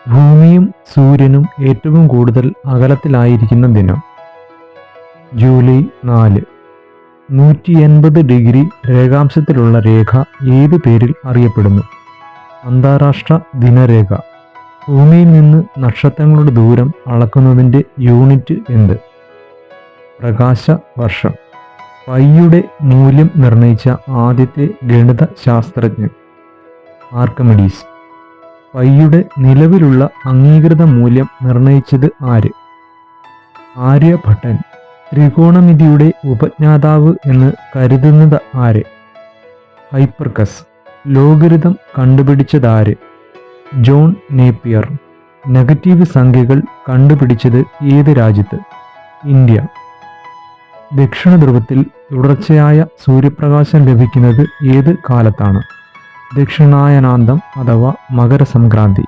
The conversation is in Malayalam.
ഭൂമിയും സൂര്യനും ഏറ്റവും കൂടുതൽ അകലത്തിലായിരിക്കുന്ന ദിനം ജൂലൈ 4. 180 ഡിഗ്രി രേഖാംശത്തിലുള്ള രേഖ ഏത് പേരിൽ അറിയപ്പെടുന്നു? അന്താരാഷ്ട്ര ദിനരേഖ. ഭൂമിയിൽ നിന്ന് നക്ഷത്രങ്ങളുടെ ദൂരം അളക്കുന്നതിൻ്റെ യൂണിറ്റ് എന്ത്? പ്രകാശ വർഷം. പൈയുടെ മൂല്യം നിർണയിച്ച ആദ്യത്തെ ഗണിത ശാസ്ത്രജ്ഞൻ ആർക്കിമിഡീസ്. പൈയുടെ നിലവിലുള്ള അംഗീകൃത മൂല്യം നിർണയിച്ചത് ആര്? ആര്യഭട്ടൻ. ത്രികോണമിതിയുടെ ഉപജ്ഞാതാവ് എന്ന് കരുതുന്നത് ആര്? ഹൈപ്പർക്കസ്. ലോഗരിതം കണ്ടുപിടിച്ചതാര്? John Napier. നെഗറ്റീവ് സംഖ്യകൾ കണ്ടുപിടിച്ചത് ഏത് രാജ്യത്ത്? ഇന്ത്യ. ദക്ഷിണ ധ്രുവത്തിൽ തുടർച്ചയായ സൂര്യപ്രകാശം ലഭിക്കുന്നത് ഏത് കാലത്താണ്? ദക്ഷിണായനാന്തം അഥവാ മകരസംക്രാന്തി.